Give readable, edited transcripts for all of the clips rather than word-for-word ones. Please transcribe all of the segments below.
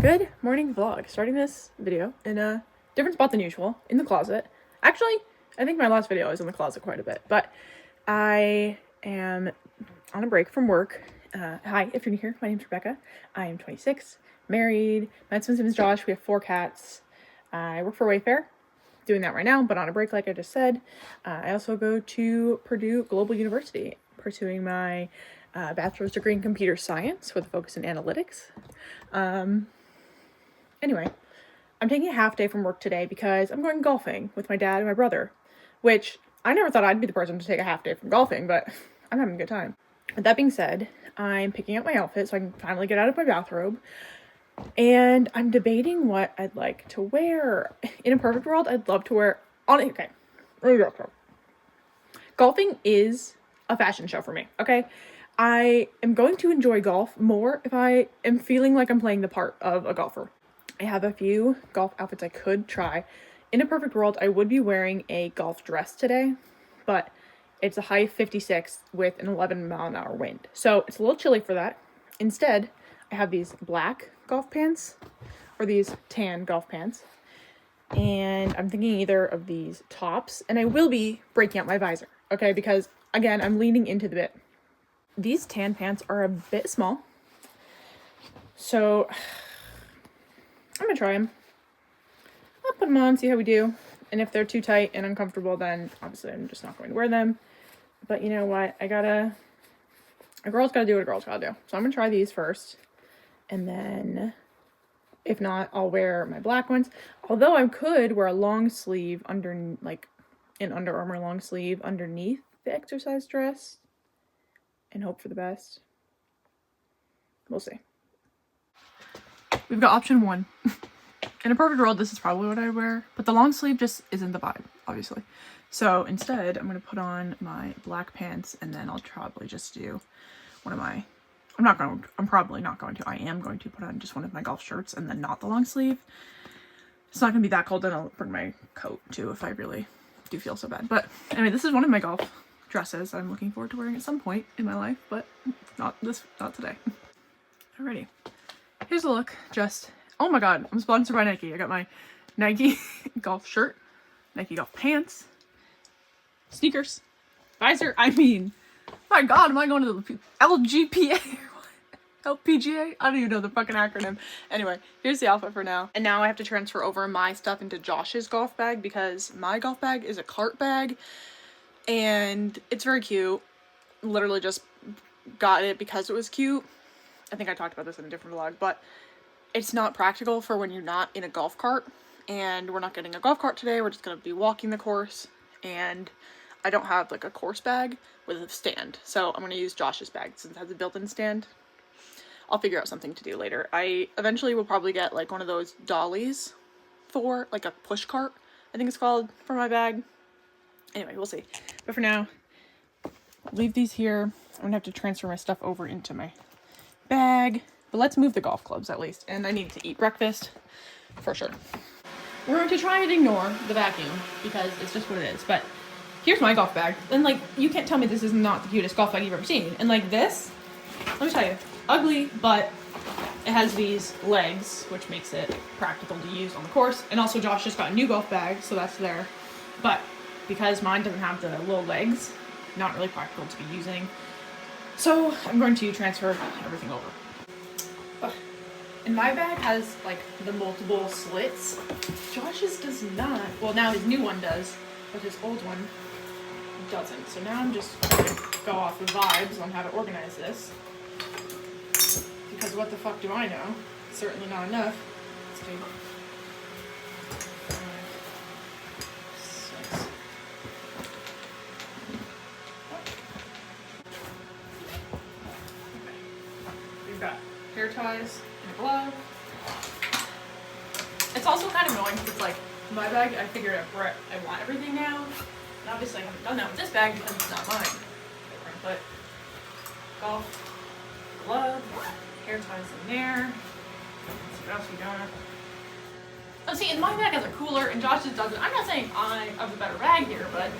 Good morning vlog. Starting this video in a different spot than usual, in the closet. Actually, I think my last video was in the closet quite a bit, but I am on a break from work. Hi, if you're new here, my name's Rebecca. I am 26, married. My husband's name is Josh. We have 4 cats. I work for Wayfair, doing that right now, but on a break like I just said. I also go to Purdue Global University, pursuing my bachelor's degree in computer science with a focus in analytics. Anyway, I'm taking a half day from work today because I'm going golfing with my dad and my brother, which I never thought I'd be the person to take a half day from golfing, but I'm having a good time. With that being said, I'm picking out my outfit so I can finally get out of my bathrobe, and I'm debating what I'd like to wear. In a perfect world, I'd love to wear okay. Golfing is a fashion show for me, okay? I am going to enjoy golf more if I am feeling like I'm playing the part of a golfer. I have a few golf outfits I could try. In a perfect world, I would be wearing a golf dress today, but it's a high 56 with an 11-mile-an-hour wind. So it's a little chilly for that. Instead, I have these black golf pants or these tan golf pants. And I'm thinking either of these tops, and I will be breaking out my visor, okay? Because again, I'm leaning into the bit. These tan pants are a bit small, so I'm gonna try them. I'll put them on, see how we do. And if they're too tight and uncomfortable, then obviously I'm just not going to wear them. But you know what? A girl's gotta do what a girl's gotta do. So I'm gonna try these first. And then, if not, I'll wear my black ones. Although I could wear a long sleeve like an Under Armour long sleeve underneath the exercise dress and hope for the best. We'll see. We've got option 1. In a perfect world, this is probably what I wear, but the long sleeve just isn't the vibe, obviously. So instead, I'm going to put on my black pants, and then I'll probably just do one of my, I am going to put on just one of my golf shirts and then not the long sleeve. It's not going to be that cold, and I'll bring my coat too if I really do feel so bad. But anyway, this is one of my golf dresses I'm looking forward to wearing at some point in my life, but not today. Alrighty. Here's a look. Oh my god, I'm sponsored by Nike. I got my Nike golf shirt, Nike golf pants, sneakers, visor. I mean, my god, am I going to the LGPA or what? LPGA? I don't even know the fucking acronym. Anyway, here's the outfit for now. And now I have to transfer over my stuff into Josh's golf bag because my golf bag is a cart bag and it's very cute. Literally just got it because it was cute. I think I talked about this in a different vlog, but it's not practical for when you're not in a golf cart, and we're not getting a golf cart today. We're just going to be walking the course, and I don't have like a course bag with a stand, so I'm going to use Josh's bag since it has a built-in stand. I'll figure out something to do later. I eventually will probably get like one of those dollies for like a push cart, I think it's called, for my bag. Anyway, we'll see. But for now, I'll leave these here. I'm going to have to transfer my stuff over into my bag, but let's move the golf clubs at least, and I need to eat breakfast for sure. We're going to try and ignore the vacuum because it's just what it is, but here's my golf bag, and like, you can't tell me this is not the cutest golf bag you've ever seen. And like this, let me tell you, ugly, but it has these legs, which makes it practical to use on the course. And also Josh just got a new golf bag, so that's there, but because mine doesn't have the little legs, not really practical to be using. So I'm going to transfer everything over. Ugh. And my bag has like the multiple slits. Josh's does not. Well, now his new one does, but his old one doesn't. So now I'm just going to go off the vibes on how to organize this. Because what the fuck do I know? It's certainly not enough. Let's do 5, 6. We've got hair ties and a glove. It's also kind of annoying because it's like my bag, I figured out where I want everything now. And obviously I haven't done that with this bag because it's not mine. But golf, glove, hair ties in there. Let's see what else we got. Oh, see, and my bag has a cooler and Josh's doesn't. I'm not saying I have a better bag here, but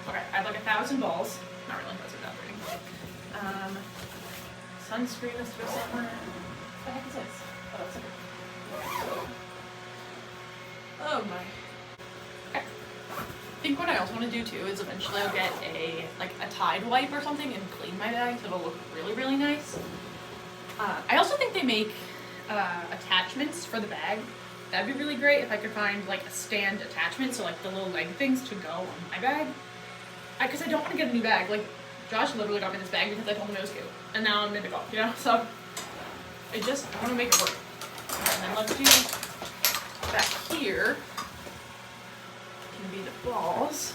okay, I have like 1,000 balls. Not really, that's what I'm doing. Sunscreen is to go somewhere. What the heck is this? Oh, that's okay. think what I also want to do too is eventually I'll get a Tide wipe or something and clean my bag so it'll look really, really nice. I also think they make attachments for the bag. That'd be really great if I could find like a stand attachment, so like the little leg things to go on my bag. Because I don't want to get a new bag. Like Josh literally got me this bag because I told him it was cute, and now I'm into golf, you know. So I want to make it work. And then let's do back here. Can be the balls.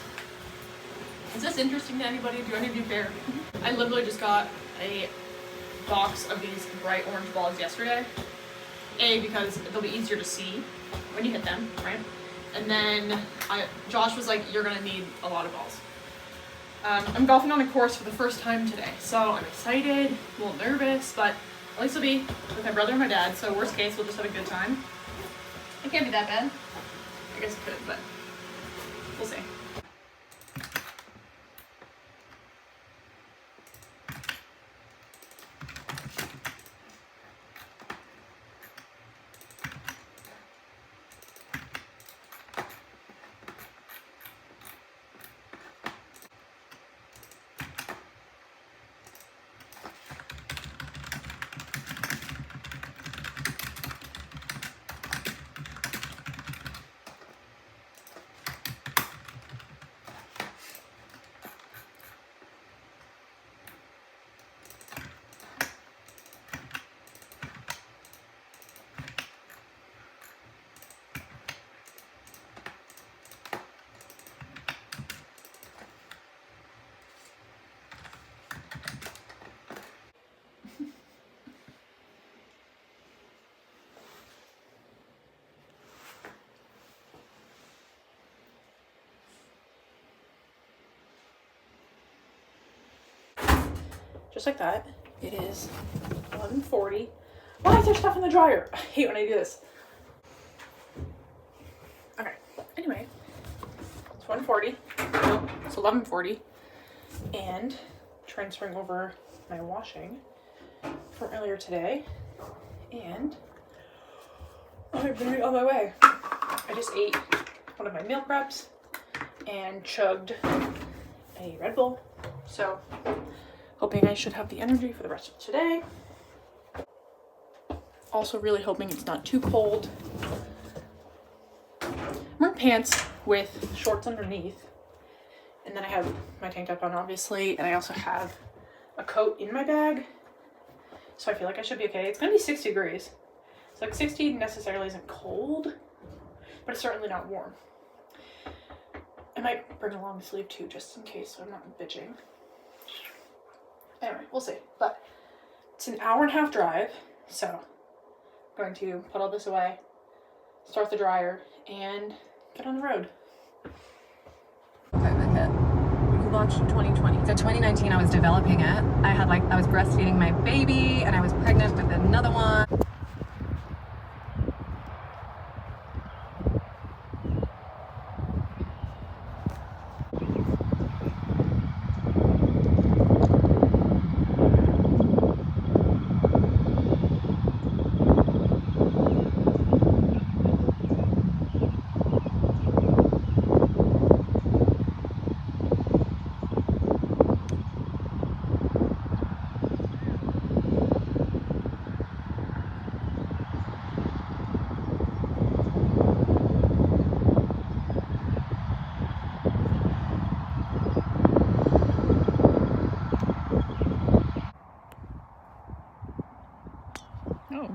Is this interesting to anybody? Do any of you care? I literally just got a box of these bright orange balls yesterday. A, because they'll be easier to see when you hit them, right? And then Josh was like, you're gonna need a lot of balls. I'm golfing on a course for the first time today, so I'm excited, a little nervous, but at least I'll be with my brother and my dad, so worst case, we'll just have a good time. It can't be that bad. I guess it could, but we'll see. Just like that. It is 1:40. Why is there stuff in the dryer? I hate when I do this. Okay, anyway, it's 1:40. No, it's 11:40. And transferring over my washing from earlier today. And I'm really on my way. I just ate one of my meal preps and chugged a Red Bull. So hoping I should have the energy for the rest of today. Also really hoping it's not too cold. I'm wearing pants with shorts underneath. And then I have my tank top on, obviously. And I also have a coat in my bag. So I feel like I should be okay. It's gonna be 60 degrees. So like 60 necessarily isn't cold, but it's certainly not warm. I might bring a long sleeve too, just in case, so I'm not bitching. Anyway, we'll see. But it's an hour and a half drive, so I'm going to put all this away, start the dryer, and get on the road. We launched in 2020. So 2019, I was developing it. I was breastfeeding my baby, and I was pregnant with another one. Oh.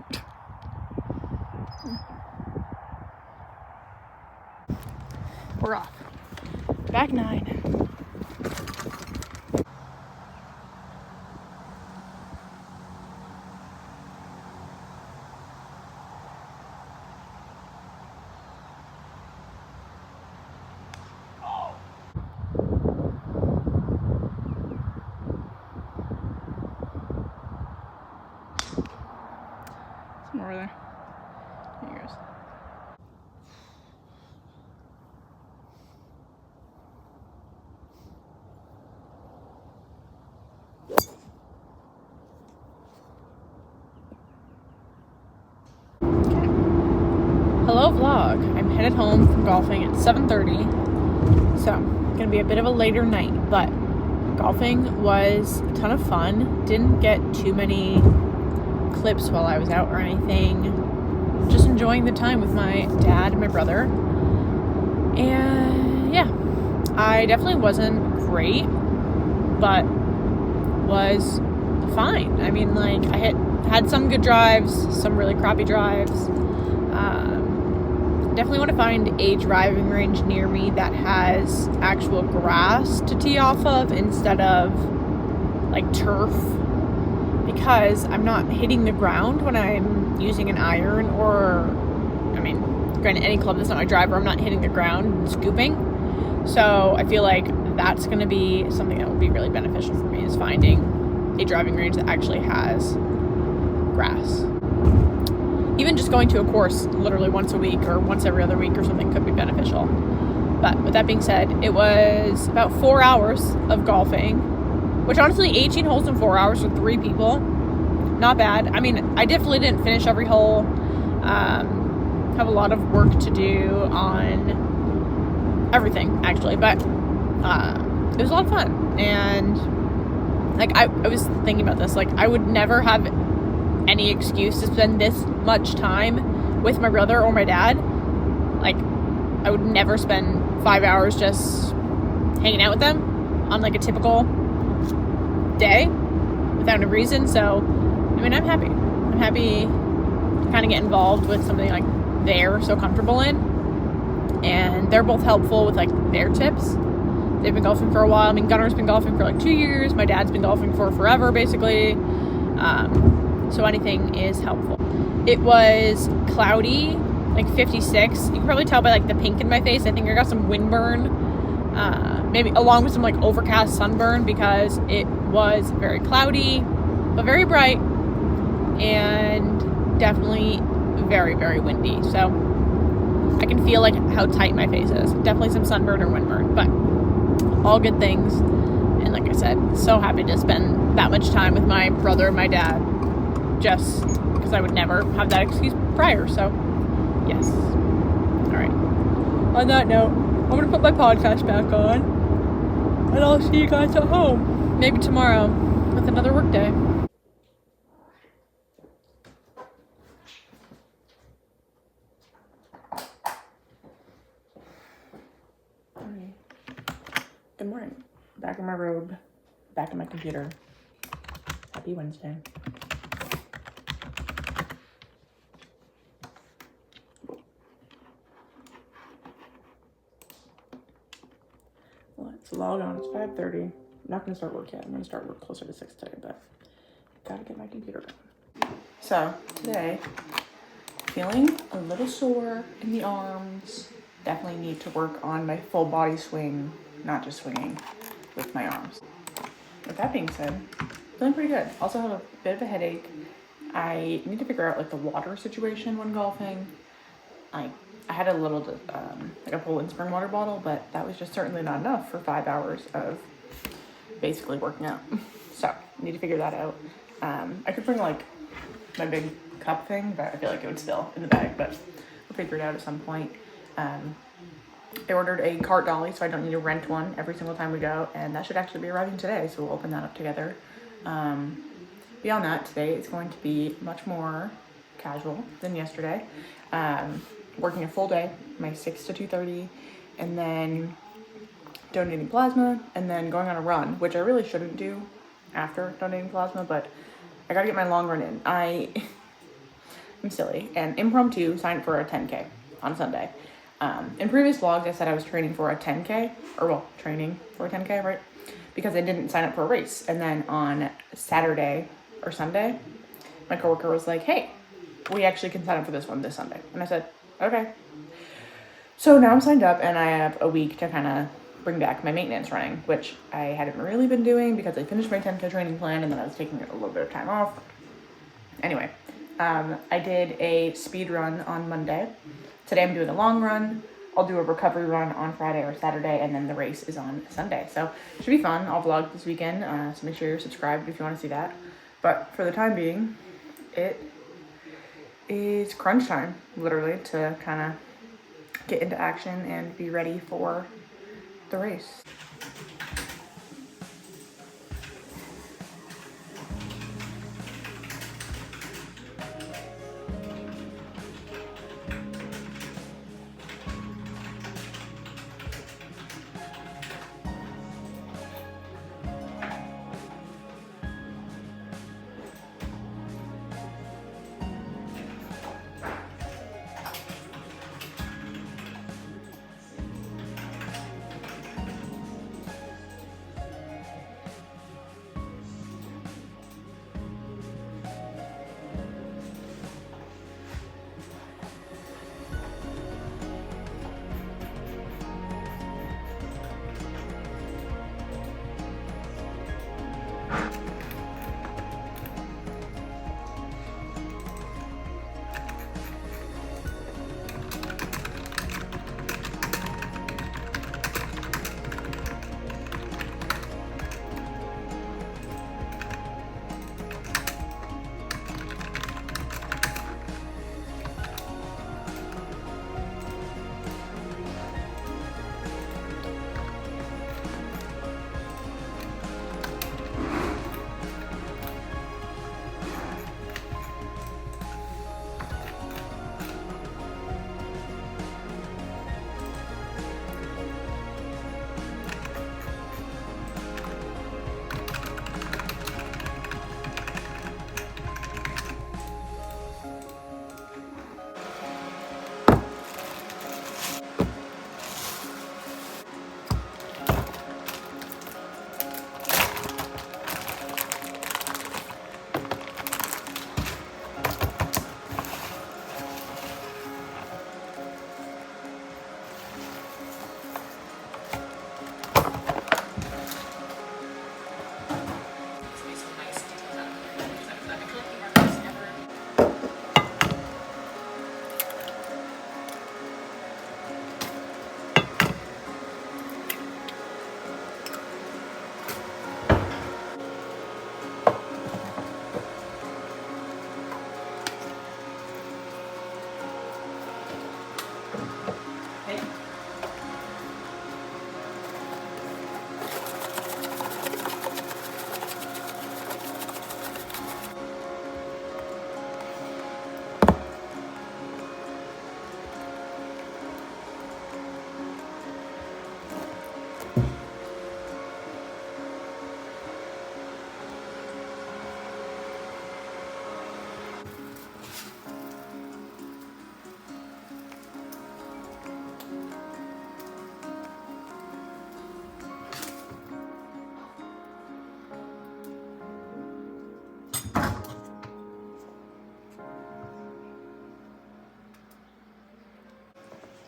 We're off. Back 9. More over there. Here he goes. Okay. Hello vlog. I'm headed home from golfing at 7:30. So, gonna be a bit of a later night, but golfing was a ton of fun. Didn't get too many clips while I was out or anything. Just enjoying the time with my dad and my brother. And yeah, I definitely wasn't great, but was fine. I mean, like, I had some good drives, some really crappy drives. Definitely want to find a driving range near me that has actual grass to tee off of instead of like turf, because I'm not hitting the ground when I'm using an iron, or I mean, granted, any club that's not my driver, I'm not hitting the ground and scooping. So I feel like that's going to be something that will be really beneficial for me, is finding a driving range that actually has grass. Even just going to a course literally once a week or once every other week or something could be beneficial. But with that being said, it was about 4 hours of golfing, which honestly, 18 holes in 4 hours for 3 people, not bad. I mean, I definitely didn't finish every hole. Have a lot of work to do on everything, actually, but it was a lot of fun. And like, I was thinking about this, like, I would never have any excuse to spend this much time with my brother or my dad. Like, I would never spend 5 hours just hanging out with them on like a typical day without a reason. So I mean, I'm happy to kind of get involved with something like they're so comfortable in, and they're both helpful with like their tips. They've been golfing for a while. I mean, Gunner's been golfing for like 2 years. My dad's been golfing for forever, basically. So anything is helpful. It was cloudy, like 56. You can probably tell by like the pink in my face. I think I got some windburn, maybe along with some like overcast sunburn, because it was very cloudy, but very bright, and definitely very, very windy. So I can feel like how tight my face is. Definitely some sunburn or windburn, but all good things. And like I said, so happy to spend that much time with my brother and my dad, just because I would never have that excuse prior. So yes. All right. On that note, I'm going to put my podcast back on, and I'll see you guys at home, maybe tomorrow, with another work day. Good morning. Back on my road, back on my computer. Happy Wednesday. Let's log on. It's 5:30. I'm not going to start work yet. I'm going to start work closer to 6 today, but gotta get my computer going. So today, feeling a little sore in the arms. Definitely need to work on my full body swing, not just swinging with my arms. With that being said, feeling pretty good. Also have a bit of a headache. I need to figure out like the water situation when golfing. I had a little, like a Poland spring water bottle, but that was just certainly not enough for 5 hours of basically working out. So need to figure that out. I could bring like my big cup thing, but I feel like it would spill in the bag, but we'll figure it out at some point. I ordered a cart dolly, so I don't need to rent one every single time we go, and that should actually be arriving today, so we'll open that up together. Beyond that, today it's going to be much more casual than yesterday. Working a full day, my 6 to 2:30, and then donating plasma, and then going on a run, which I really shouldn't do after donating plasma, but I gotta get my long run in. I'm silly, and impromptu signed for a 10K on Sunday. In previous vlogs, I said I was training for a 10K, training for a 10K, right? Because I didn't sign up for a race. And then on Saturday or Sunday, my coworker was like, hey, we actually can sign up for this one this Sunday. And I said, okay. So now I'm signed up, and I have a week to kind of bring back my maintenance running, which I hadn't really been doing because I finished my 10K training plan, and then I was taking a little bit of time off. Anyway, I did a speed run on Monday. Today I'm doing a long run. I'll do a recovery run on Friday or Saturday, and then the race is on Sunday. So it should be fun. I'll vlog this weekend, so make sure you're subscribed if you want to see that. But for the time being, it is crunch time, literally, to kind of get into action and be ready for the race.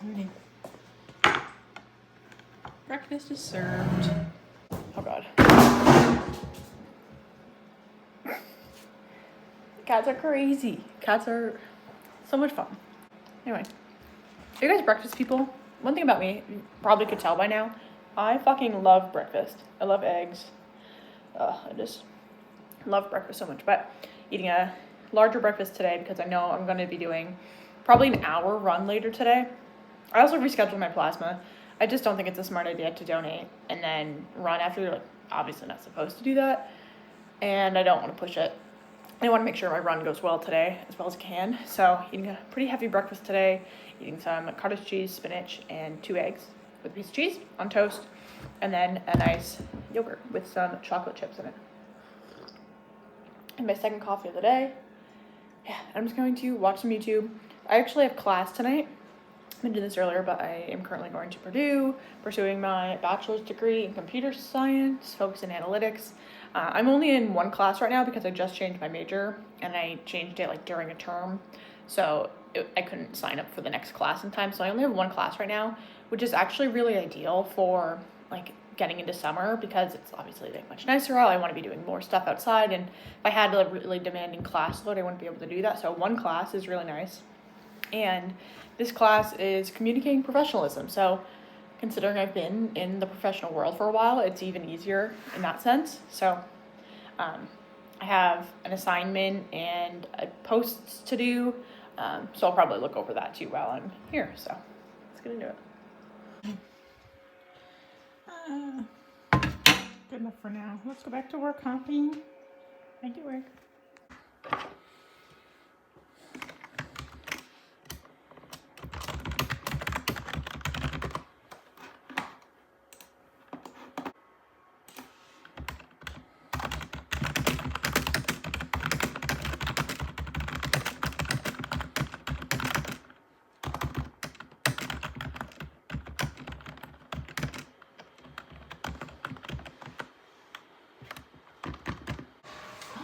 Alrighty. Breakfast is served. Oh god. Cats are crazy. Cats are so much fun. Anyway, are you guys breakfast people? One thing about me, you probably could tell by now, I fucking love breakfast. I love eggs. I just love breakfast so much. But eating a larger breakfast today because I know I'm going to be doing probably an hour run later today. I also rescheduled my plasma. I just don't think it's a smart idea to donate and then run after. You're like, obviously not supposed to do that. And I don't want to push it. I want to make sure my run goes well today as well as I can. So eating a pretty heavy breakfast today, eating some cottage cheese, spinach, and 2 eggs with a piece of cheese on toast, and then a nice yogurt with some chocolate chips in it. And my second coffee of the day. Yeah, I'm just going to watch some YouTube. I actually have class tonight. I mentioned this earlier, but I am currently going to Purdue, pursuing my bachelor's degree in computer science, focus in analytics. I'm only in one class right now because I just changed my major, and I changed it like during a term, so I couldn't sign up for the next class in time. So I only have one class right now, which is actually really ideal for like getting into summer because it's obviously like much nicer out. I want to be doing more stuff outside, and if I had a really demanding class load, I wouldn't be able to do that. So one class is really nice, and this class is communicating professionalism. So considering I've been in the professional world for a while, it's even easier in that sense. So I have an assignment and posts to do, so I'll probably look over that too while I'm here. So let's get into it. Good enough for now. Let's go back to work, Hoppy. Make it work.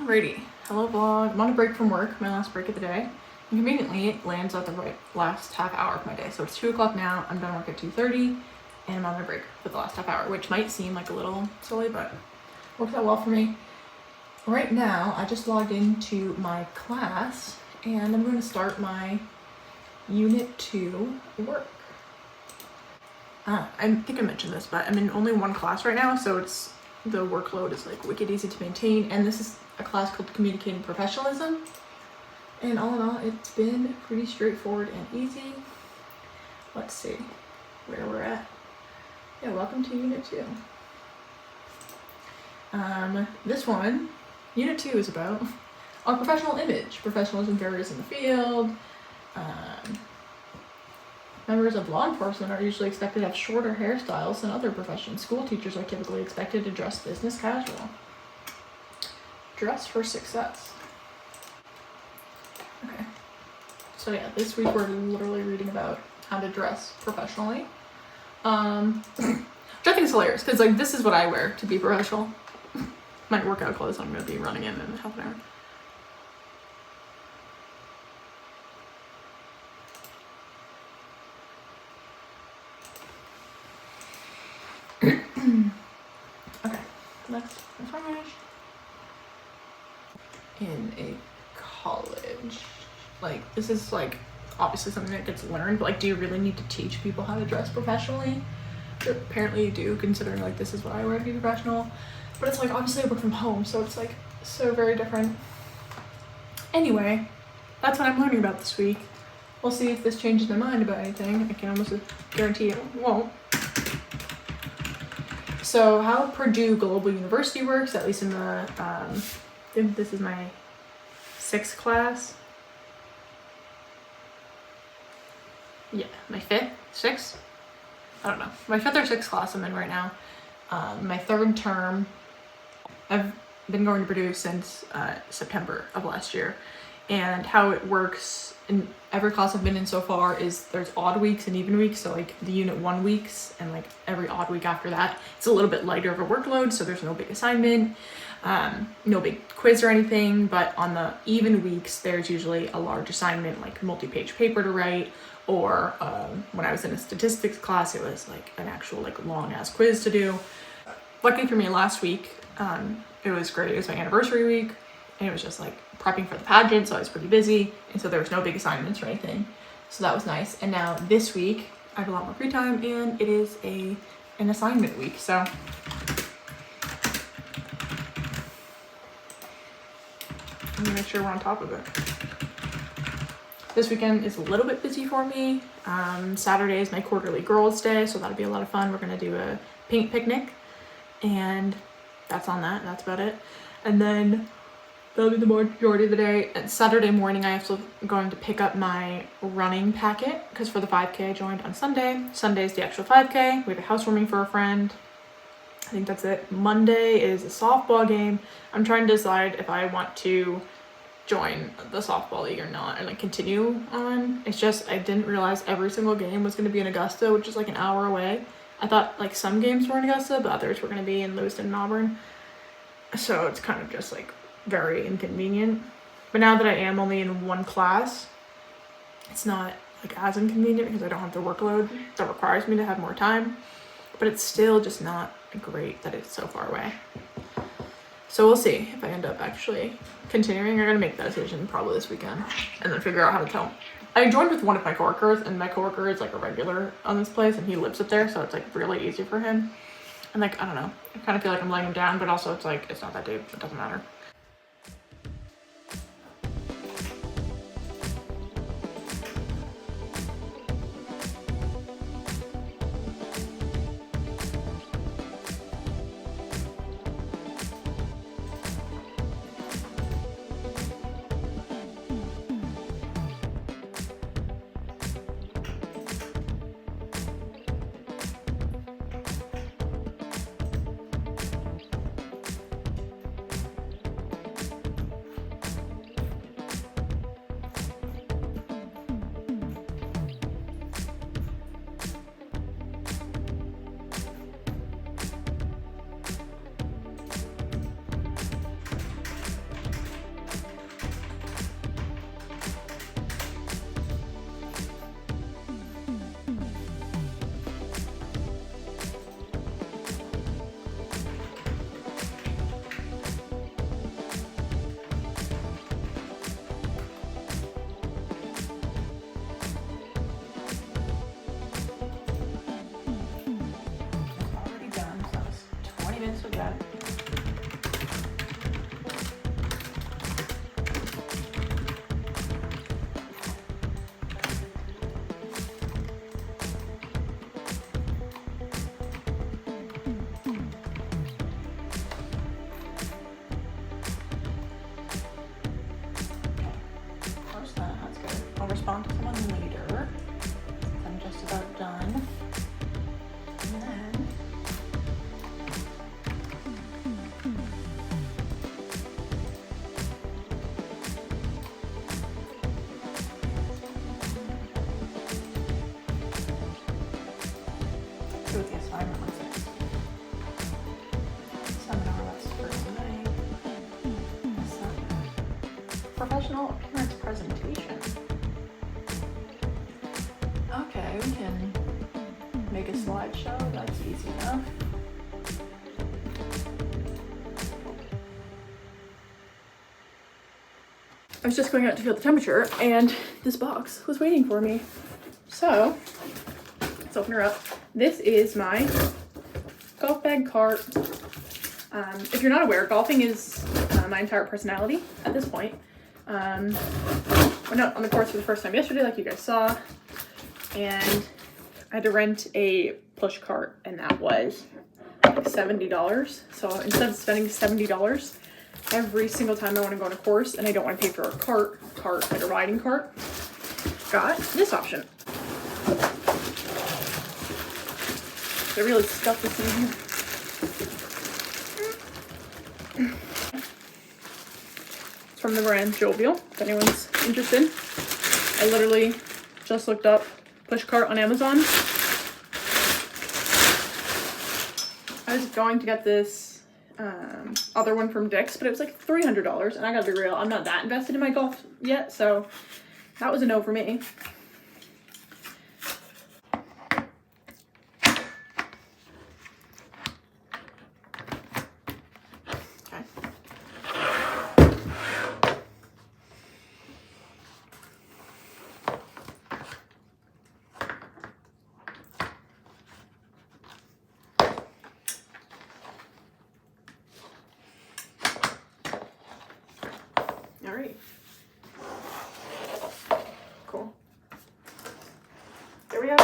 Alrighty, hello vlog. I'm on a break from work, my last break of the day. And conveniently, it lands at the last half hour of my day. So it's 2 o'clock now, I'm done work at 2:30, and I'm on my break for the last half hour, which might seem like a little silly, but works out well for me. Right now, I just logged into my class, and I'm going to start my Unit 2 work. I think I mentioned this, but I'm in only one class right now, so the workload is like wicked easy to maintain, and this is a class called Communicating Professionalism, and all in all it's been pretty straightforward and easy. Let's see where we're at. Yeah, welcome to Unit 2. This one, Unit 2, is about our professional image. Professionalism varies in the field. Members of law enforcement are usually expected to have shorter hairstyles than other professions. School teachers are typically expected to dress business casual. Dress for success. Okay. So yeah, this week we're literally reading about how to dress professionally. Which I think is hilarious, because like this is what I wear to be professional. My workout clothes I'm going to be running in half an hour. Okay, next finish. In a college, like this is like obviously something that gets learned, but like do you really need to teach people how to dress professionally? Apparently you do, considering like this is what I wear to be professional, but it's like obviously I work from home, so it's like so very different. Anyway, that's what I'm learning about this week. We'll see if this changes my mind about anything. I can almost guarantee it won't. So how Purdue Global University works, at least in the, this is my 6th class. Yeah, my 5th, 6th? I don't know. My 5th or 6th class I'm in right now. My 3rd term. I've been going to Purdue since September of last year. And how it works in every class I've been in so far is there's odd weeks and even weeks. So like the Unit 1 weeks and like every odd week after that, it's a little bit lighter of a workload. So there's no big assignment, no big quiz or anything. But on the even weeks, there's usually a large assignment, like multi-page paper to write. Or when I was in a statistics class, it was like an actual like long ass quiz to do. Luckily for me, last week, it was great. It was my anniversary week. And it was just like prepping for the pageant, so I was pretty busy, and so there was no big assignments or anything, so that was nice. And now this week I have a lot more free time, and it is an assignment week, so I'm gonna make sure we're on top of it. This weekend is a little bit busy for me. Saturday is my quarterly girls' day, so that'll be a lot of fun. We're gonna do a paint picnic, and that's about it. And then that'll be the majority of the day. And Saturday morning, I have to going to pick up my running packet, because for the 5K I joined on Sunday. Sunday's the actual 5K. We have a housewarming for a friend. I think that's it. Monday is a softball game. I'm trying to decide if I want to join the softball league or not, and like continue on. It's just I didn't realize every single game was going to be in Augusta, which is like an hour away. I thought like some games were in Augusta, but others were going to be in Lewiston and Auburn. So it's kind of just like very inconvenient. But now that I am only in one class, it's not like as inconvenient because I don't have the workload that requires me to have more time, but it's still just not great that it's so far away. So we'll see if I end up actually continuing. I'm gonna make that decision probably this weekend and then figure out how to tell. I joined with one of my coworkers, and my coworker is like a regular on this place, and he lives up there, so it's like really easy for him. And like, I don't know, I kind of feel like I'm letting him down, but also it's like, it's not that deep, it doesn't matter. came in so bad. First, that's good. I'll respond to someone later. I'm just about done. And then do the assignment with it. Seminar list for tonight. Professional appearance presentation. Okay, we can make a slideshow. That's easy enough. I was just going out to feel the temperature and this box was waiting for me. So let's open her up. This is my golf bag cart. If you're not aware, golfing is my entire personality at this point. I went out on the course for the first time yesterday, like you guys saw, and I had to rent a push cart, and that was like $70. So instead of spending $70 every single time I want to go on a course and I don't want to pay for a cart, like a riding cart, got this option. I really stuffed this in here. It's from the brand Jovial, if anyone's interested. I literally just looked up push cart on Amazon. I was going to get this other one from Dick's, but it was like $300, and I gotta be real, I'm not that invested in my golf yet, so that was a no for me. Okay. All right. Cool. There we go.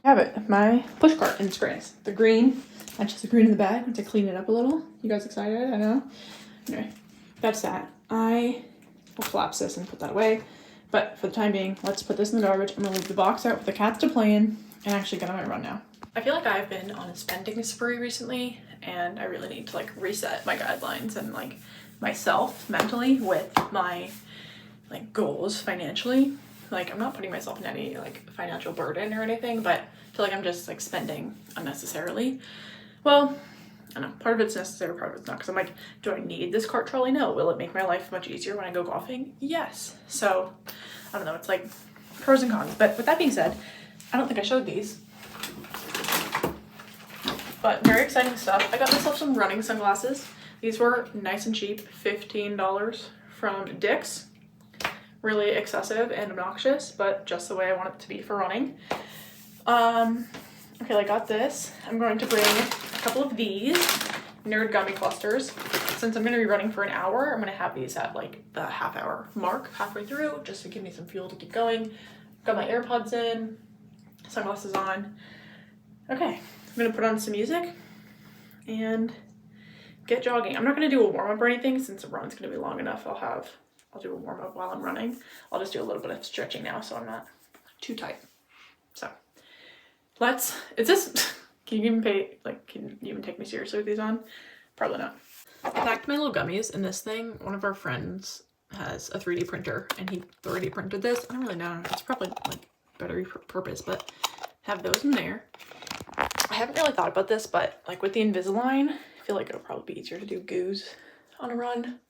I have it, my push cart in sprays. The green, matches the green in the bag to clean it up a little. You guys excited? I know. Anyway, that's that. I will collapse this and put that away. But for the time being, let's put this in the garbage. I'm gonna leave the box out with the cats to play in and actually get on my run now. I feel like I've been on a spending spree recently, and I really need to like reset my guidelines and like myself mentally with my like goals financially. Like, I'm not putting myself in any like financial burden or anything, but I feel like I'm just like spending unnecessarily. Well, I don't know, part of it's necessary, part of it's not, because I'm like, do I need this cart trolley? No. Will it make my life much easier when I go golfing? Yes. So I don't know, it's like pros and cons. But with that being said, I don't think I showed these, but very exciting stuff. I got myself some running sunglasses. These were nice and cheap, $15 from Dick's. Really excessive and obnoxious, but just the way I want it to be for running. Okay, I got this. I'm going to bring a couple of these Nerd Gummy Clusters. Since I'm going to be running for an hour, I'm going to have these at like the half-hour mark, halfway through, just to give me some fuel to keep going. Got my AirPods in, sunglasses on. Okay, I'm going to put on some music and get jogging. I'm not going to do a warm-up or anything since the run's going to be long enough. I'll do a warm-up while I'm running. I'll just do a little bit of stretching now so I'm not too tight. So can you even take me seriously with these on? Probably not. Back to my little gummies. In this thing, one of our friends has a 3D printer and he 3D printed this. I don't really know. It's probably like better purpose, but have those in there. I haven't really thought about this, but like with the Invisalign, I feel like it'll probably be easier to do goos on a run.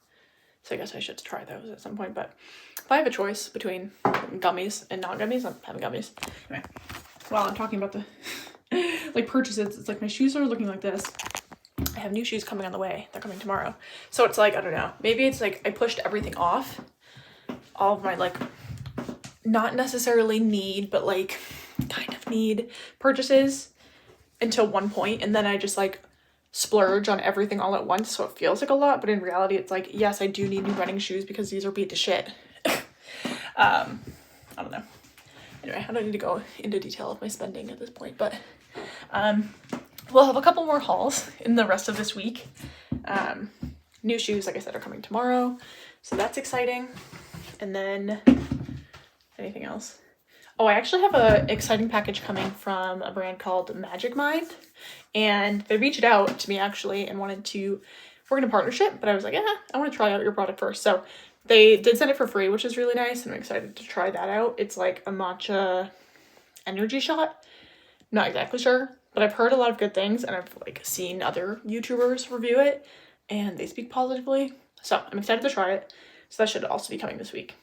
So I guess I should try those at some point. But if I have a choice between gummies and not gummies, I'm having gummies. Anyway, while I'm talking about the like purchases. It's like my shoes are looking like this. I have new shoes coming on the way. They're coming tomorrow. So it's like, I don't know. Maybe it's like I pushed everything off. All of my like, not necessarily need, but like kind of need purchases until one point. And then I just like splurge on everything all at once. So it feels like a lot. But in reality, it's like, yes, I do need new running shoes because these are beat to shit. I don't know. Anyway, I don't need to go into detail of my spending at this point, but we'll have a couple more hauls in the rest of this week. New shoes, like I said, are coming tomorrow, so that's exciting. And then anything else? Oh, I actually have a exciting package coming from a brand called Magic Mind, and they reached out to me actually and wanted to work in a partnership, but I was like, yeah, I want to try out your product first. So they did send it for free, which is really nice, and I'm excited to try that out. It's like a matcha energy shot. Not exactly sure, but I've heard a lot of good things, and I've like seen other YouTubers review it, and they speak positively. So I'm excited to try it. So that should also be coming this week.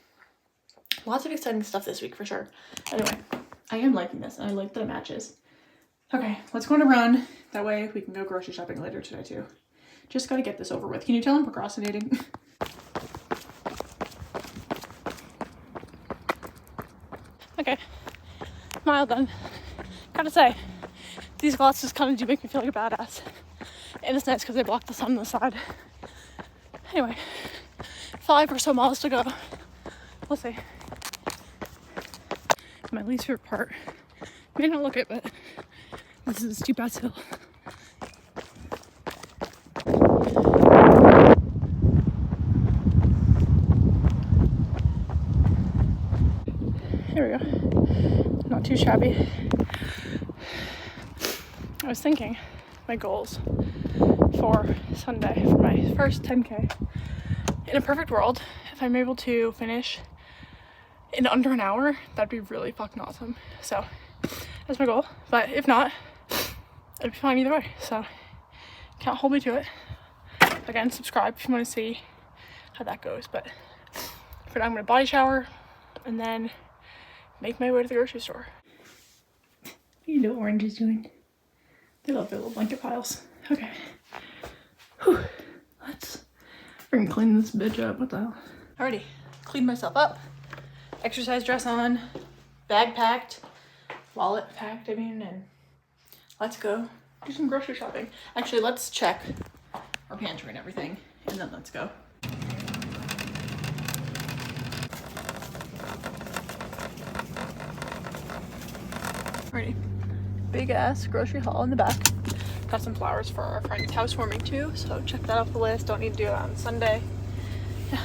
Lots of exciting stuff this week for sure. Anyway, I am liking this, and I like that it matches. Okay, let's go on a run. That way we can go grocery shopping later today too. Just gotta get this over with. Can you tell I'm procrastinating? Okay, mile done. Gotta say, these glasses kind of do make me feel like a badass. And it's nice because they block the sun on the side. Anyway, 5 or so miles to go. We'll see. My least favorite part, may not look it, but this is a steep ass hill. Here we go. Not too shabby. I was thinking my goals for Sunday for my first 10K. In a perfect world, if I'm able to finish in under an hour, that'd be really fucking awesome. So that's my goal. But if not, it'd be fine either way. So can't hold me to it. Again, subscribe if you want to see how that goes. But for now, I'm gonna body shower and then make my way to the grocery store. What are you little oranges doing? They love their little blanket piles. Okay. Whew. Let's freaking clean this bitch up. What the hell? Alrighty. Cleaned myself up. Exercise dress on. Bag packed. Wallet packed, and let's go do some grocery shopping. Actually, let's check our pantry and everything, and then let's go. Alrighty. Big ass grocery haul in the back. Got some flowers for our friend's housewarming too, so check that off the list. Don't need to do it on Sunday. Yeah.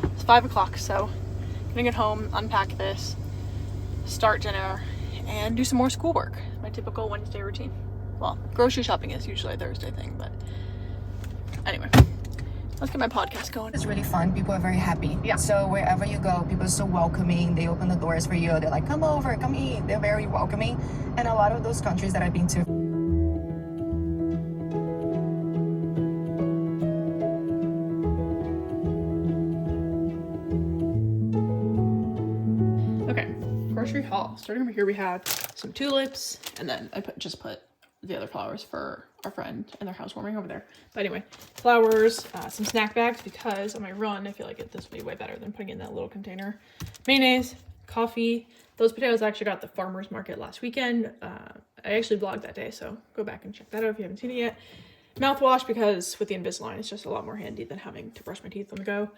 It's 5 o'clock, so gonna get home, unpack this, start dinner, and do some more schoolwork. My typical Wednesday routine. Well, grocery shopping is usually a Thursday thing, but anyway. Let's get my podcast going. It's really fun. People are very happy. Yeah. So wherever you go, people are so welcoming. They open the doors for you. They're like, come over, come eat. They're very welcoming. And a lot of those countries that I've been to. Okay, grocery haul. Starting over here, we have some tulips, and then I just put the other flowers for our friend and their housewarming over there. But anyway, flowers, some snack bags, because on my run, I feel like this would be way better than putting in that little container. Mayonnaise, coffee. Those potatoes I actually got at the farmer's market last weekend. I actually vlogged that day, so go back and check that out if you haven't seen it yet. Mouthwash, because with the Invisalign, it's just a lot more handy than having to brush my teeth on the go.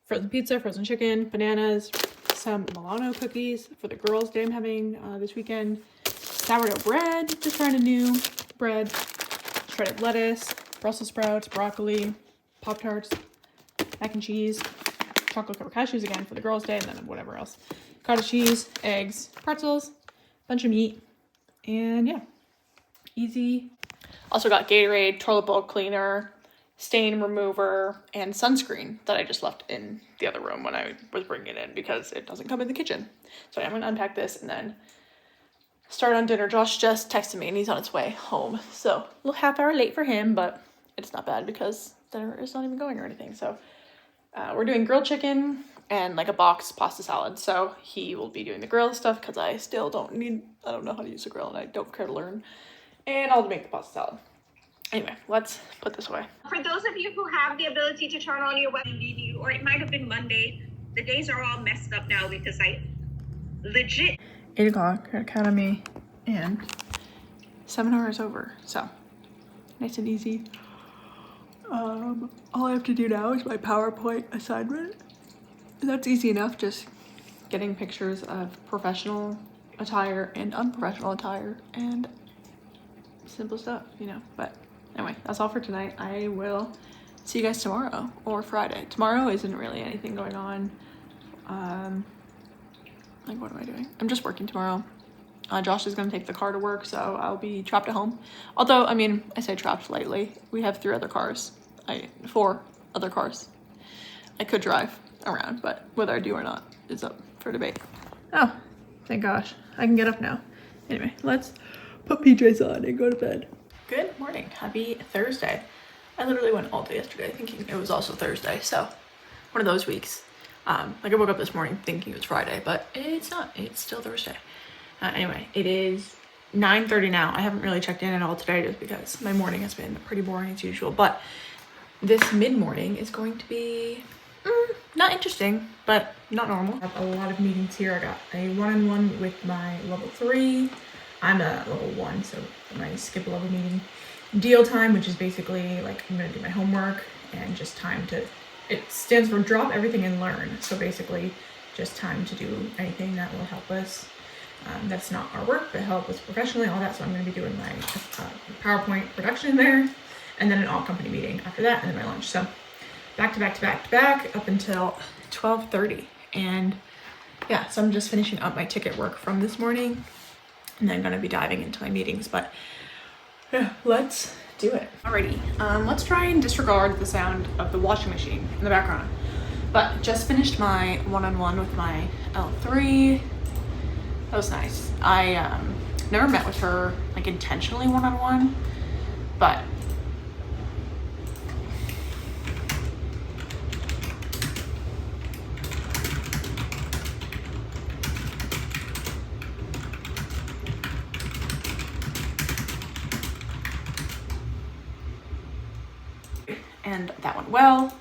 Frozen pizza, frozen chicken, bananas, some Milano cookies for the girls' day I'm having this weekend. Sourdough bread, just trying a new bread. Shredded lettuce, Brussels sprouts, broccoli, Pop-Tarts, mac and cheese, chocolate covered cashews again for the girls' day, and then whatever else. Cottage cheese, eggs, pretzels, bunch of meat, and yeah, easy. Also got Gatorade, toilet bowl cleaner, stain remover, and sunscreen that I just left in the other room when I was bringing it in because it doesn't come in the kitchen. So I'm gonna unpack this and then start on dinner. Josh just texted me and he's on his way home. So a little half hour late for him, but it's not bad because dinner is not even going or anything. So we're doing grilled chicken and like a box pasta salad. So he will be doing the grill stuff because I don't know how to use a grill and I don't care to learn. and I'll make the pasta salad. Anyway, let's put this away. For those of you who have the ability to turn on your web, or it might have been Monday, the days are all messed up now because I legit 8 o'clock at Academy and 7 hours over, so nice and easy. All I have to do now is my PowerPoint assignment. That's easy enough, just getting pictures of professional attire and unprofessional attire and simple stuff, you know. But anyway, that's all for tonight. I will see you guys tomorrow or Friday. Tomorrow isn't really anything going on. Like, what am I doing? I'm just working tomorrow. Josh is gonna take the car to work, so I'll be trapped at home. Although, I mean, I say trapped lightly. We have 4 other cars. I could drive around, but whether I do or not is up for debate. Oh, thank gosh. I can get up now. Anyway, let's put PJs on and go to bed. Good morning. Happy Thursday. I literally went all day yesterday thinking it was also Thursday, so one of those weeks. Like I woke up this morning thinking it was Friday, but it's not. It's still Thursday. Anyway, it is 9:30 now. I haven't really checked in at all today just because my morning has been pretty boring as usual, but this mid-morning is going to be not interesting, but not normal. I have a lot of meetings here. I got a one-on-one with my level 3. I'm a level 1, so my skip a level meeting. Deal time, which is basically like I'm gonna do my homework and just time to, it stands for drop everything and learn. So basically just time to do anything that will help us. That's not our work, but help us professionally, all that. So I'm gonna be doing my PowerPoint production there, and then an all company meeting after that, and then my lunch. So back to back to back to back up until 12:30. And yeah, so I'm just finishing up my ticket work from this morning and then gonna be diving into my meetings, but yeah, let's do it. Alrighty, let's try and disregard the sound of the washing machine in the background. But just finished my one-on-one with my L3. That was nice. I never met with her like intentionally one-on-one, but and that went well.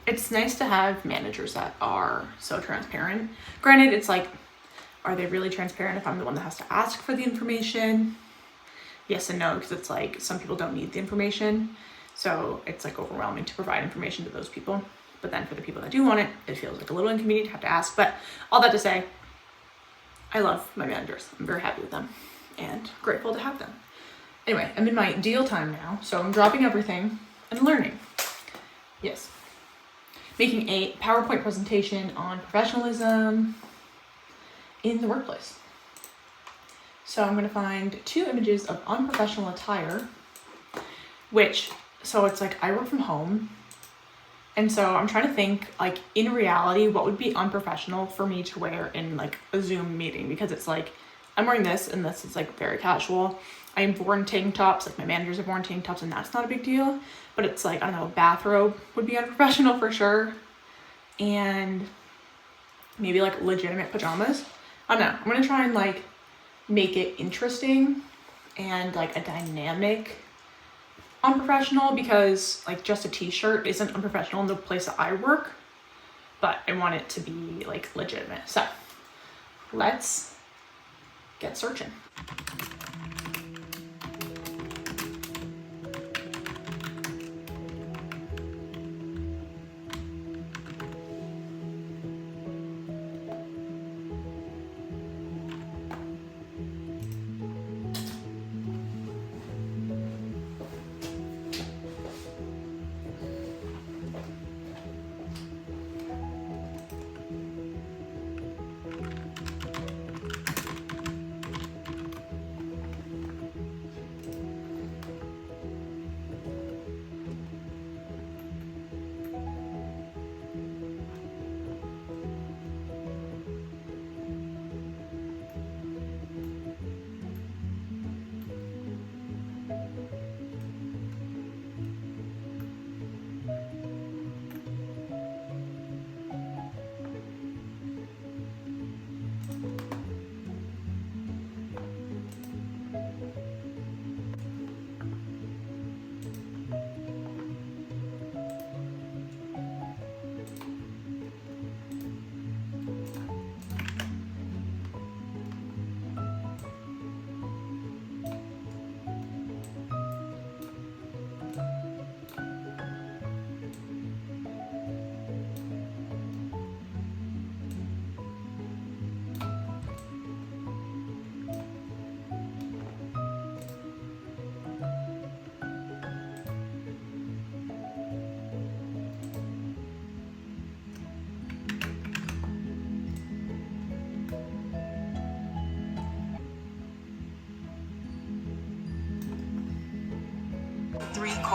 It's nice to have managers that are so transparent. Granted, it's like, are they really transparent if I'm the one that has to ask for the information? Yes and no, because it's like some people don't need the information, so it's like overwhelming to provide information to those people. But then for the people that do want it, it feels like a little inconvenient to have to ask. But all that to say, I love my managers. I'm very happy with them and grateful to have them. Anyway, I'm in my deal time now, so I'm dropping everything and learning. Yes. Making a PowerPoint presentation on professionalism in the workplace. So I'm gonna find 2 images of unprofessional attire, which, so it's like I work from home. And so I'm trying to think, like, in reality, what would be unprofessional for me to wear in like a Zoom meeting? Because it's like, I'm wearing this and this is like very casual. I am worn tank tops, like my managers have worn tank tops, and that's not a big deal. But it's like, I don't know, a bathrobe would be unprofessional for sure. And maybe like legitimate pajamas. I don't know. I'm gonna try and like make it interesting and like a dynamic unprofessional, because like just a t-shirt isn't unprofessional in the place that I work, but I want it to be like legitimate. So let's get searching.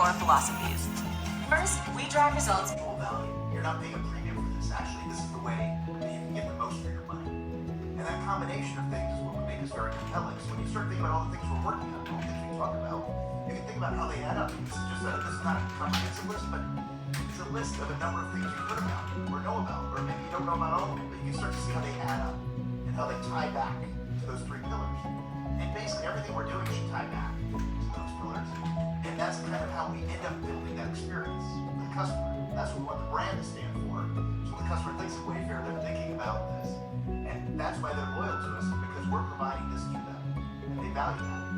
core philosophies. First, we drive results. Full value. You're not paying a premium for this. Actually, this is the way that you can get the most for your money. And that combination of things is what would make us very compelling. So when you start thinking about all the things we're working on, all the things we talk about, you can think about how they add up. This is not a comprehensive list, but it's a list of a number of things you've heard about or know about, or maybe you don't know about all of them, but you can start to see how they add up and how they tie back to those three pillars. And basically everything we're doing should tie back to those pillars. And that's kind of how we end up building that experience for the customer. That's what we want the brand to stand for. So when the customer thinks of Wayfair, they're thinking about this. And that's why they're loyal to us, because we're providing this to them. And they value that.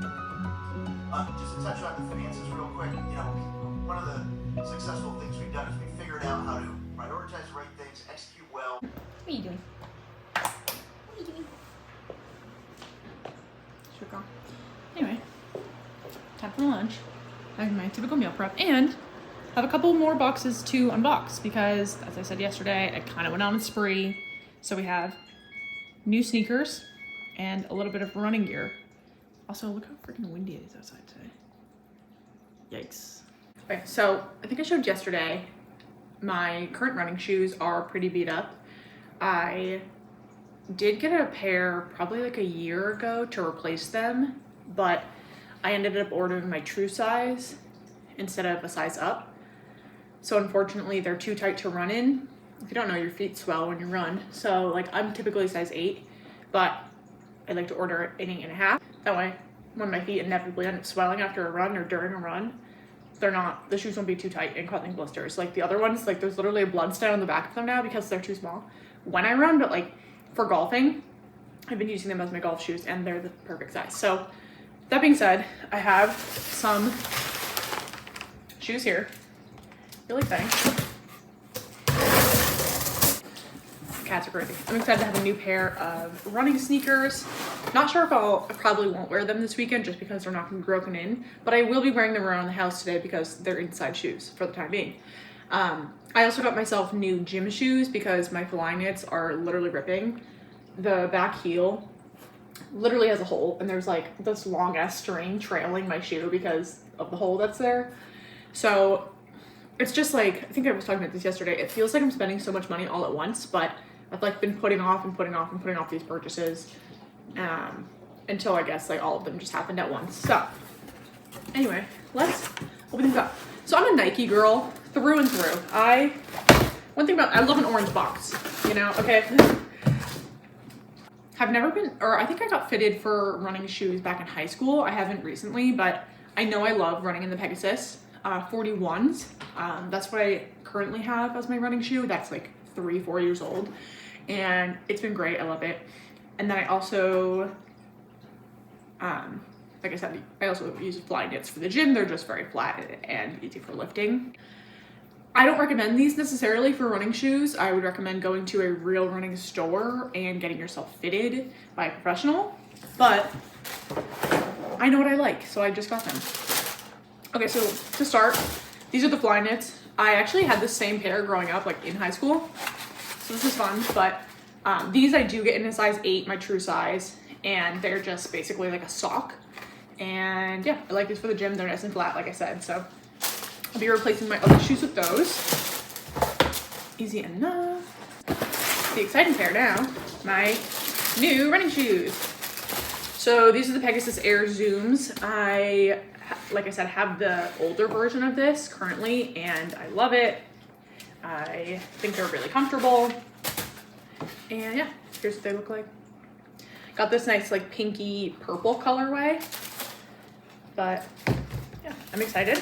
Just to touch on the finances real quick, one of the successful things we've done is we figured out how to prioritize the right things, execute well. What are you doing? What are you doing? Sure, girl. Anyway, time for lunch. I have my typical meal prep and have a couple more boxes to unbox because, as I said yesterday, I kind of went on a spree. So we have new sneakers and a little bit of running gear. Also, look how freaking windy it is outside today. Yikes. Okay, so I think I showed yesterday my current running shoes are pretty beat up. I did get a pair probably like a year ago to replace them, but I ended up ordering my true size instead of a size up. So unfortunately, they're too tight to run in. If you don't know, your feet swell when you run. So like I'm typically size 8, but I like to order an 8.5. That way, when my feet inevitably end up swelling after a run or during a run, the shoes won't be too tight and causing blisters. Like the other ones, like there's literally a blood stain on the back of them now because they're too small when I run, but like for golfing, I've been using them as my golf shoes and they're the perfect size. So that being said, I have some shoes here. Really thanks. Cats are crazy. I'm excited to have a new pair of running sneakers. Not sure if I probably won't wear them this weekend just because they're not gonna be broken in, but I will be wearing them around the house today because they're inside shoes for the time being. I also got myself new gym shoes because my Flyknits are literally ripping. The back heel literally has a hole and there's like this long ass string trailing my shoe because of the hole that's there. So it's just like, I think I was talking about this yesterday, it feels like I'm spending so much money all at once, but I've like been putting off these purchases until I guess like all of them just happened at once. So anyway, let's open these up. So I'm a Nike girl through and through. I love an orange box, okay? I've never been, or I think I got fitted for running shoes back in high school. I haven't recently, but I know I love running in the Pegasus 41s. That's what I currently have as my running shoe. That's like 3-4 years old. And it's been great, I love it. And then I also, like I said, I also use Flyknits for the gym. They're just very flat and easy for lifting. I don't recommend these necessarily for running shoes. I would recommend going to a real running store and getting yourself fitted by a professional, but I know what I like, so I just got them. Okay, so to start, these are the Flyknits. I actually had the same pair growing up, like in high school, so this is fun, but these I do get in a size 8, my true size, and they're just basically like a sock. And yeah, I like these for the gym. They're nice and flat, like I said, so I'll be replacing my other shoes with those. Easy enough. The exciting pair now, my new running shoes. So these are the Pegasus Air Zooms. I, like I said, have the older version of this currently, and I love it. I think they're really comfortable. And yeah, here's what they look like. Got this nice like pinky purple colorway, but yeah, I'm excited.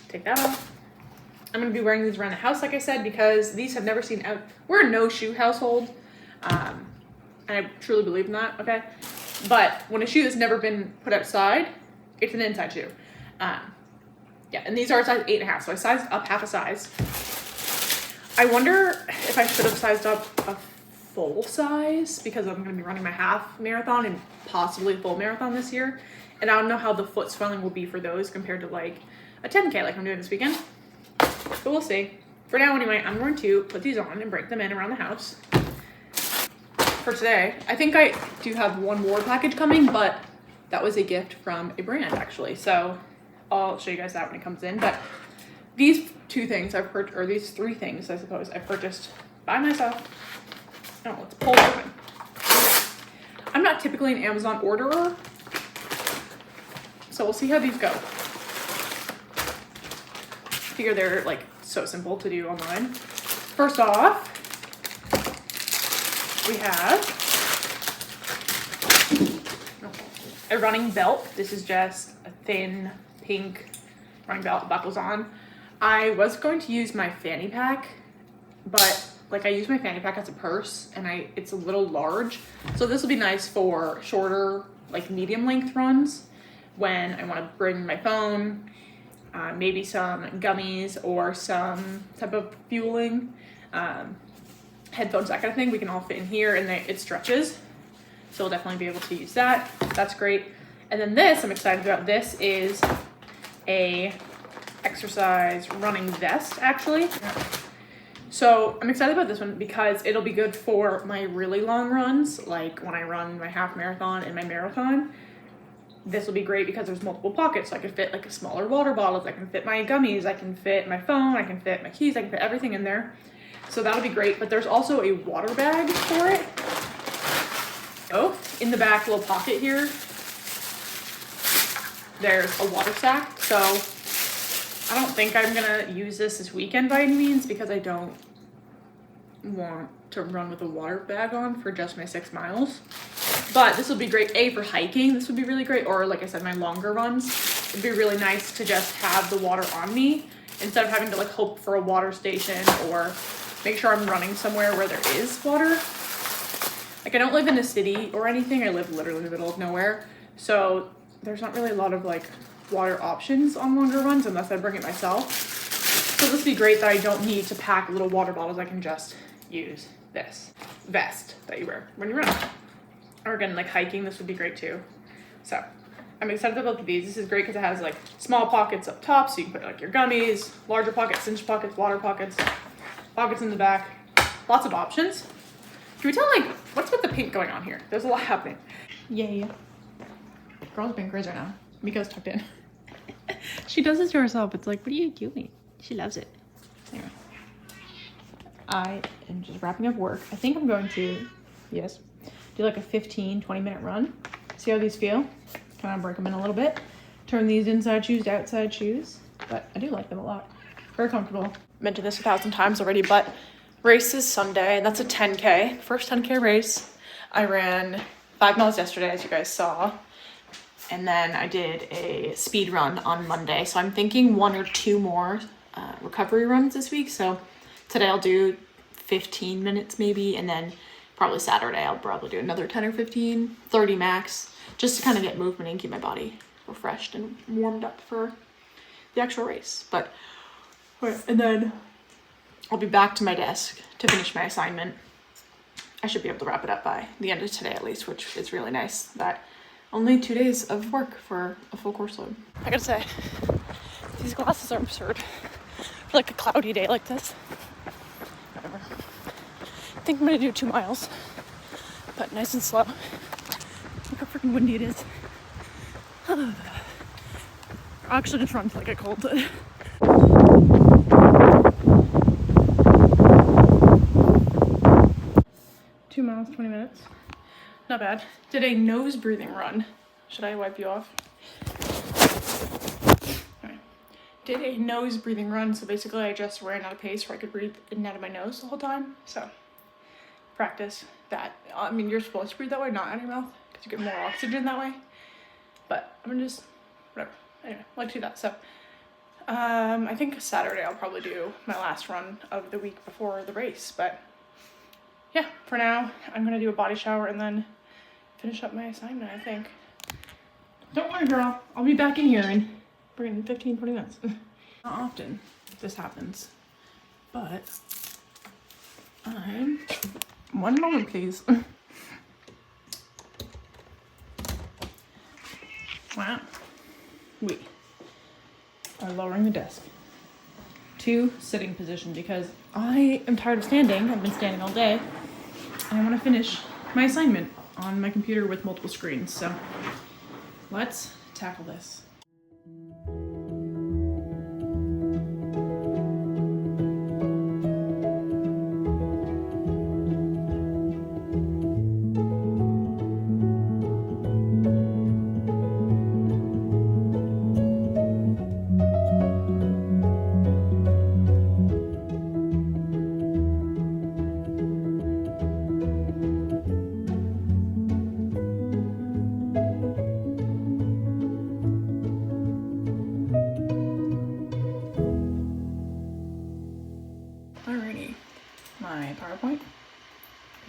Take that off. I'm gonna be wearing these around the house, like I said, because these have never seen out. We're a no shoe household, and I truly believe in that, okay? But when a shoe has never been put outside, it's an inside shoe. Yeah, and these are a size 8.5, so I sized up half a size. I wonder if I should have sized up a full size because I'm gonna be running my half marathon and possibly a full marathon this year. And I don't know how the foot swelling will be for those compared to like a 10K like I'm doing this weekend. But we'll see. For now anyway, I'm going to put these on and break them in around the house. For today, I think I do have one more package coming, but that was a gift from a brand actually. So I'll show you guys that when it comes in. But these two things I've purchased, or these three things, I suppose, I purchased by myself. Oh, let's pull it open. I'm not typically an Amazon orderer, so we'll see how these go. I figure they're like so simple to do online. First off, we have a running belt. This is just a thin pink running belt, buckles on. I was going to use my fanny pack, but like I use my fanny pack as a purse and it's a little large. So this will be nice for shorter, like medium length runs when I want to bring my phone, maybe some gummies or some type of fueling, headphones, that kind of thing. We can all fit in here, and it stretches. So we'll definitely be able to use that. That's great. And then this, I'm excited about. This is a exercise running vest, actually. So I'm excited about this one because it'll be good for my really long runs, like when I run my half marathon and my marathon. This will be great because there's multiple pockets. So I can fit like a smaller water bottles, I can fit my gummies, I can fit my phone, I can fit my keys, I can fit everything in there. So that'll be great. But there's also a water bag for it. Oh, in the back little pocket here, there's a water sack. So I don't think I'm gonna use this weekend by any means because I don't want to run with a water bag on for just my 6 miles. But this will be great, A, for hiking. This would be really great. Or like I said, my longer runs. It'd be really nice to just have the water on me instead of having to like hope for a water station or make sure I'm running somewhere where there is water. Like I don't live in a city or anything. I live literally in the middle of nowhere. So there's not really a lot of like water options on longer runs unless I bring it myself. So this would be great that I don't need to pack little water bottles. I can just use this vest that you wear when you run. Or again, like hiking, this would be great too. So I'm excited about both of these. This is great because it has like small pockets up top, so you can put like your gummies, larger pockets, cinch pockets, water pockets, pockets in the back, lots of options. Can we tell like, what's with the pink going on here? There's a lot happening. Yay. Girl's being crazy right now. Miko's tucked in. She does this to herself. It's like, what are you doing? She loves it. Anyway. I am just wrapping up work. I think I'm going to, yes, do like a 15-20 minute run. See how these feel. Kind of break them in a little bit. Turn these inside shoes to outside shoes. But I do like them a lot. Very comfortable. Mentioned this 1,000 times already, but race is Sunday, and that's a 10K. First 10K race. I ran 5 miles yesterday, as you guys saw. And then I did a speed run on Monday. So I'm thinking 1 or 2 more recovery runs this week. So today I'll do 15 minutes maybe, and then probably Saturday I'll probably do another 10 or 15, 30 max, just to kind of get movement and keep my body refreshed and warmed up for the actual race. But and then I'll be back to my desk to finish my assignment. I should be able to wrap it up by the end of today at least, which is really nice. That only 2 days of work for a full course load. I gotta say, these glasses are absurd for like a cloudy day like this. Whatever. I think I'm gonna do 2 miles, but nice and slow. Look how freaking windy it is. I actually just run until I get cold. 2 miles, 20 minutes. Not bad. Did a nose breathing run. Should I wipe you off? Alright. Did a nose breathing run. So basically I just ran at a pace where I could breathe in and out of my nose the whole time. So practice that. I mean, you're supposed to breathe that way, not out of your mouth, because you get more oxygen that way. But I'm gonna just, whatever. Anyway, I like to do that. So I think Saturday I'll probably do my last run of the week before the race. But yeah, for now, I'm gonna do a body shower and then finish up my assignment, I think. Don't worry, girl. I'll be back in here in 15-20 minutes. Not often this happens, but one moment, please. Wow. We are lowering the desk to sitting position because I am tired of standing. I've been standing all day, and I want to finish my assignment on my computer with multiple screens. So let's tackle this.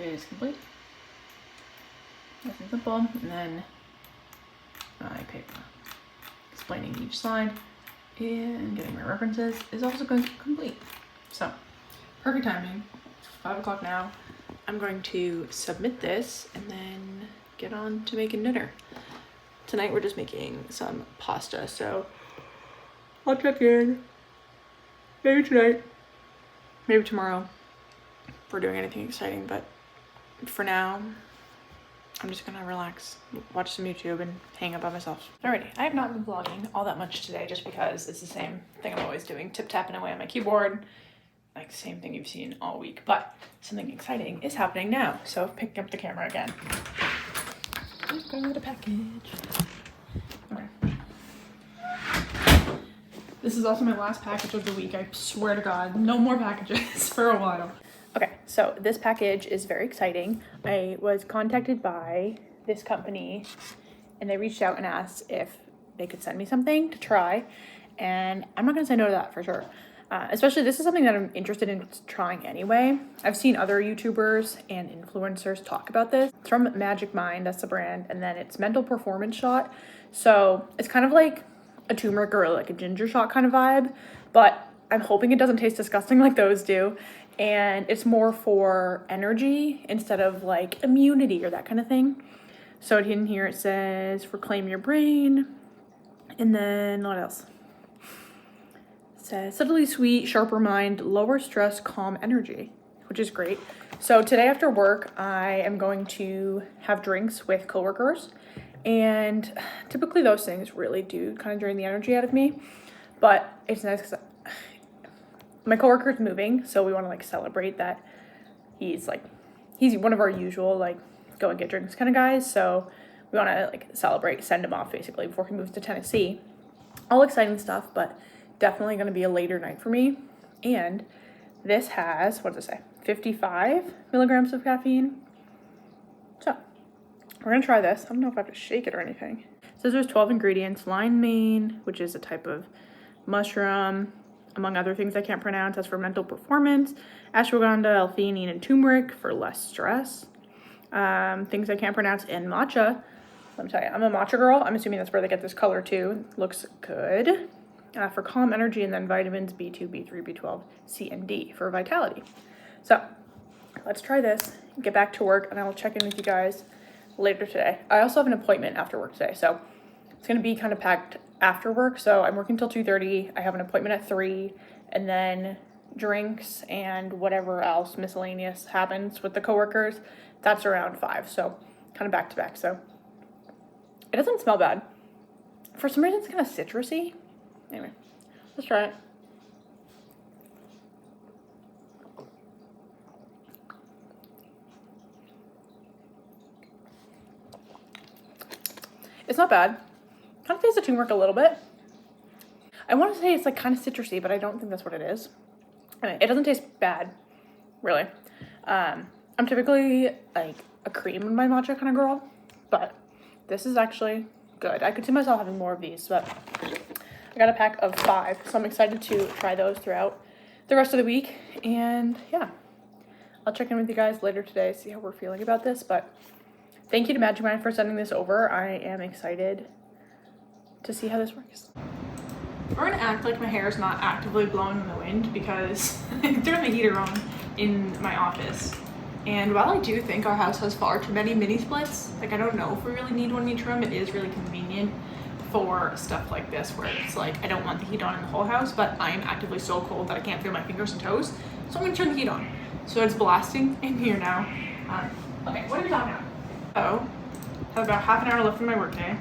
is complete. Nice and simple. And then my paper explaining each slide and getting my references is also complete. So perfect timing. 5 o'clock now. I'm going to submit this and then get on to making dinner. Tonight we're just making some pasta, so I'll check in maybe tonight, maybe tomorrow if we're doing anything exciting, but for now I'm just gonna relax, watch some YouTube and hang out by myself. Alrighty, I have not been vlogging all that much today just because it's the same thing I'm always doing, tip-tapping away on my keyboard, like the same thing you've seen all week, but something exciting is happening now, so picking up the camera again. I've got a package. Okay. This is also my last package of the week. I swear to God, no more packages for a while. Okay, so this package is very exciting. I was contacted by this company and they reached out and asked if they could send me something to try. And I'm not gonna say no to that for sure. Especially this is something that I'm interested in trying anyway. I've seen other YouTubers and influencers talk about this. It's from Magic Mind, that's the brand, and then it's Mental Performance Shot. So it's kind of like a turmeric or like a ginger shot kind of vibe, but I'm hoping it doesn't taste disgusting like those do. And it's more for energy instead of like immunity or that kind of thing. So in here it says reclaim your brain, and then what else? Says subtly sweet, sharper mind, lower stress, calm energy, which is great. So today after work, I am going to have drinks with coworkers, and typically those things really do kind of drain the energy out of me, but it's nice because my coworker's moving, so we want to like celebrate that he's one of our usual like go and get drinks kind of guys, so we want to like celebrate, send him off basically before he moves to Tennessee. All exciting stuff, but definitely going to be a later night for me. And this has, what does it say, 55 milligrams of caffeine. So we're going to try this. I don't know if I have to shake it or anything. It says there's 12 ingredients: lime mane, which is a type of mushroom, among other things I can't pronounce. That's for mental performance. Ashwagandha, L-theanine, and turmeric for less stress. Things I can't pronounce, and matcha. Let me tell you, I'm a matcha girl. I'm assuming that's where they get this color too. Looks good. For calm energy, and then vitamins B2, B3, B12, C, and D for vitality. So let's try this, get back to work, and I will check in with you guys later today. I also have an appointment after work today, so it's going to be kind of packed after work. So I'm working till 2:30. I have an appointment at 3, and then drinks and whatever else miscellaneous happens with the coworkers, that's around 5. So kind of back to back. So it doesn't smell bad. For some reason, it's kind of citrusy. Anyway, let's try it. It's not bad. Kind of tastes the turmeric a little bit. I want to say it's like kind of citrusy, but I don't think that's what it is. Anyway, it doesn't taste bad, really. I'm typically like a cream in my matcha kind of girl, but this is actually good. I could see myself having more of these, but I got a pack of 5, so I'm excited to try those throughout the rest of the week. And yeah, I'll check in with you guys later today, see how we're feeling about this. But thank you to Magic Mind for sending this over. I am excited to see how this works. We're gonna act like my hair is not actively blowing in the wind because I turned the heater on in my office. And while I do think our house has far too many mini splits, like I don't know if we really need one in each room, it is really convenient for stuff like this where it's like I don't want the heat on in the whole house, but I am actively so cold that I can't feel my fingers and toes, so I'm gonna turn the heat on. So it's blasting in here now. Okay, what are we talking about? So I have about half an hour left in my workday.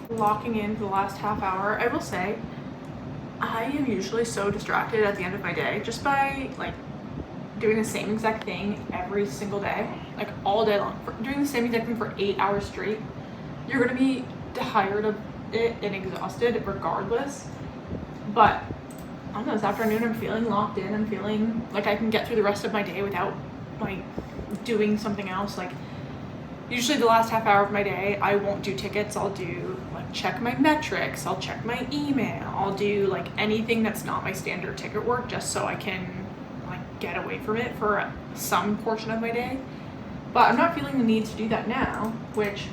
Locking in for the last half hour. I will say I am usually so distracted at the end of my day just by like doing the same exact thing every single day, like all day long, doing the same exact thing for 8 hours straight. You're gonna be tired of it and exhausted regardless. But I don't know, this afternoon I'm feeling locked in. I'm feeling like I can get through the rest of my day without like doing something else. Like usually the last half hour of my day, I won't do tickets. I'll do like check my metrics, I'll check my email, I'll do like anything that's not my standard ticket work, just so I can like get away from it for some portion of my day. But I'm not feeling the need to do that now, which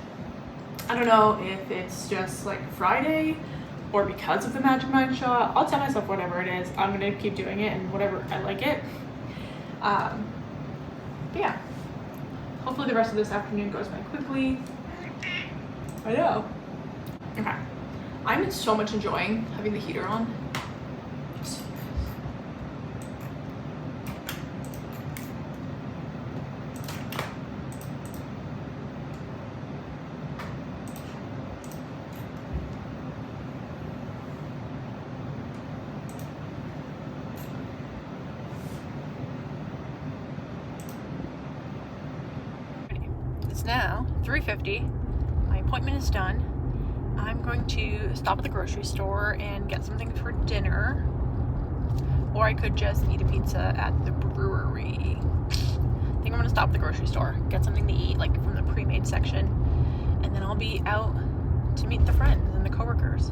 I don't know if it's just like Friday or because of the Magic Mind shot. I'll tell myself whatever it is, I'm gonna keep doing it and whatever I like it. But yeah, hopefully the rest of this afternoon goes by quickly. I know. Okay, I'm so much enjoying having the heater on. It's now 3:50. My appointment is done. I'm going to stop at the grocery store and get something for dinner. Or I could just eat a pizza at the brewery. I think I'm gonna stop at the grocery store, get something to eat, like from the pre-made section, and then I'll be out to meet the friends and the coworkers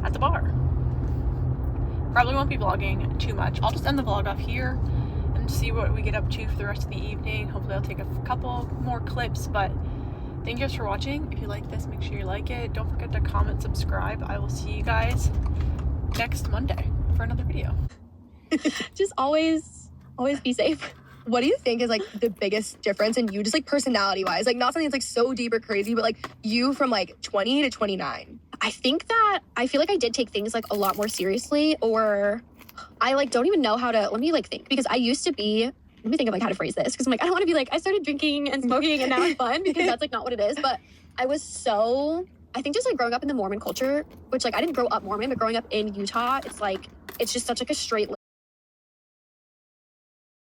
at the bar. Probably won't be vlogging too much. I'll just end the vlog off here and see what we get up to for the rest of the evening. Hopefully I'll take a couple more clips, but thank you guys for watching. If you like this, make sure you like it. Don't forget to comment, subscribe. I will see you guys next Monday for another video. Just always be safe. What do you think is like the biggest difference in you, just like personality wise? Like not something that's like so deep or crazy, but like you from like 20 to 29. I think that I feel like I did take things like a lot more seriously, or I like don't even know how to, let me like think, because I used to be, let me think of like how to phrase this, because I'm like, I don't want to be like, I started drinking and smoking and now it's fun, because that's like not what it is. But I was so, I think just like growing up in the Mormon culture, which like I didn't grow up Mormon, but growing up in Utah, it's like, it's just such like a straight